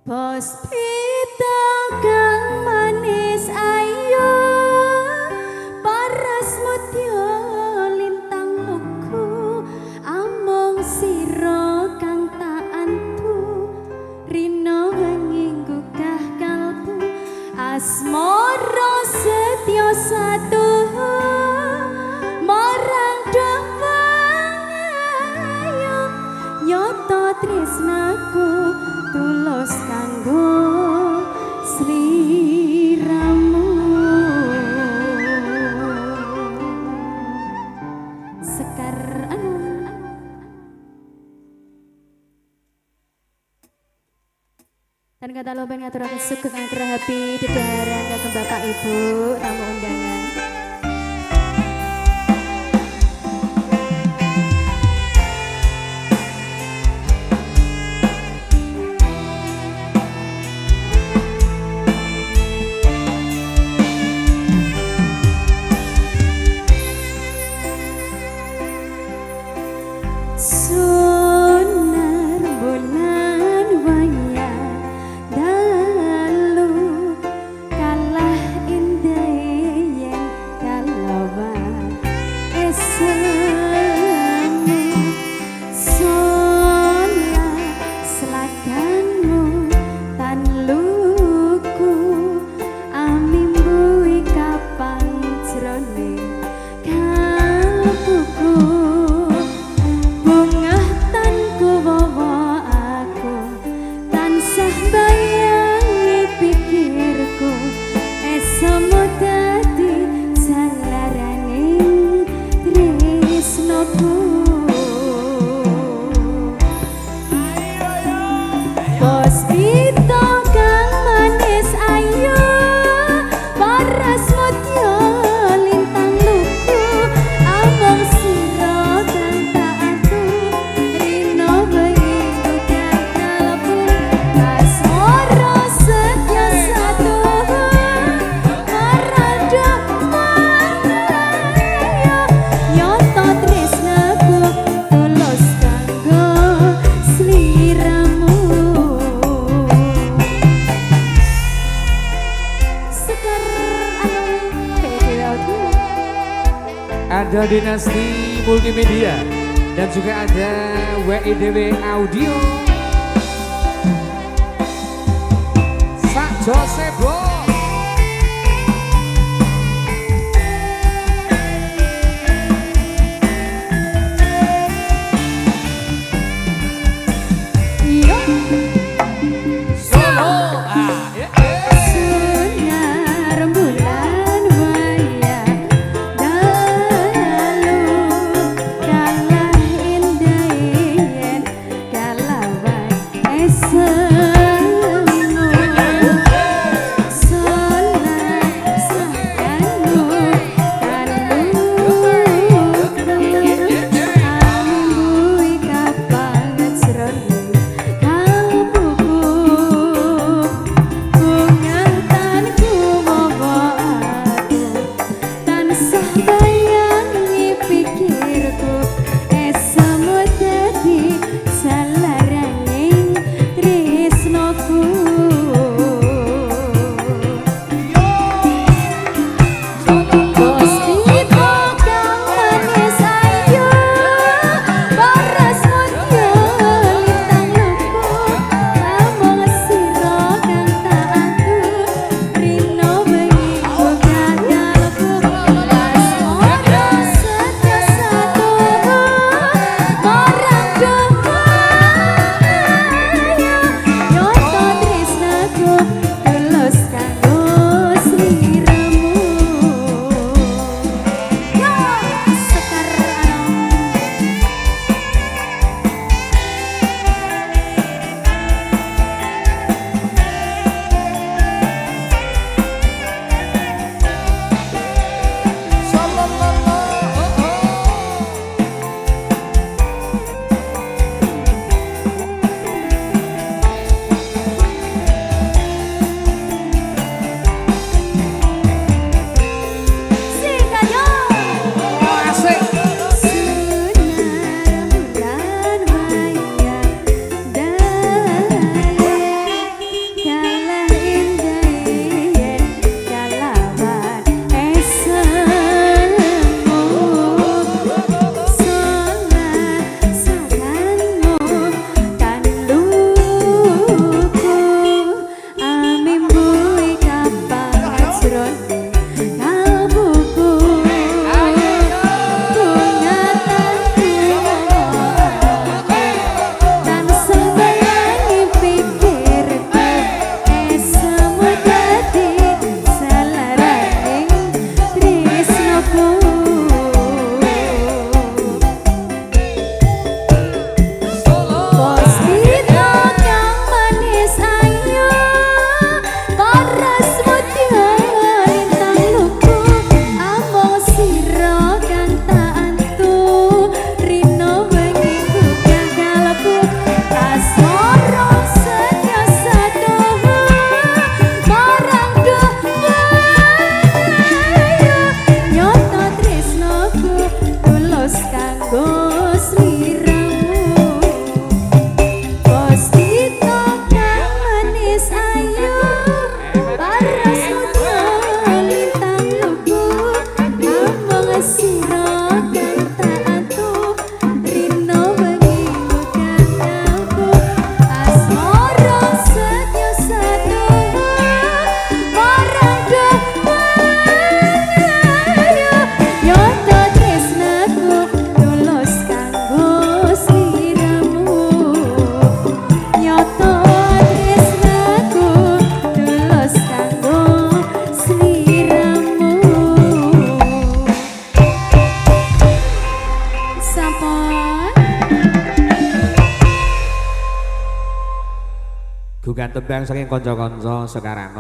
Bos pita kang manis ayo paras mutya lintang luku among sira kang tak antu rina wengi gugah kalbu asmara setya satu marang dawang ayo nyoto tresnaku tulus kanggo sliramu Sekar dan kata lo pengen ngaturakan syukur ngatur happy dedahara kagem bapak ibu tamu undangan. Sonar bulan wayang dalu kalah indah yen kalawan esemu sonar selakanmu tan luku amimbu kapan jroning kalbuku Bos pita kang manis ayo paras mutya lintang luku among sira kang tak antu rina wengi gugah kalbu asmara setya satu marang dawang ayo nyoto tresnaku tulus kanggo sliramu. Ada Dinasti Multimedia dan juga ada WIDW Audio. Sak Josebo. Gugan tembang saking kanca-kanca sekarang.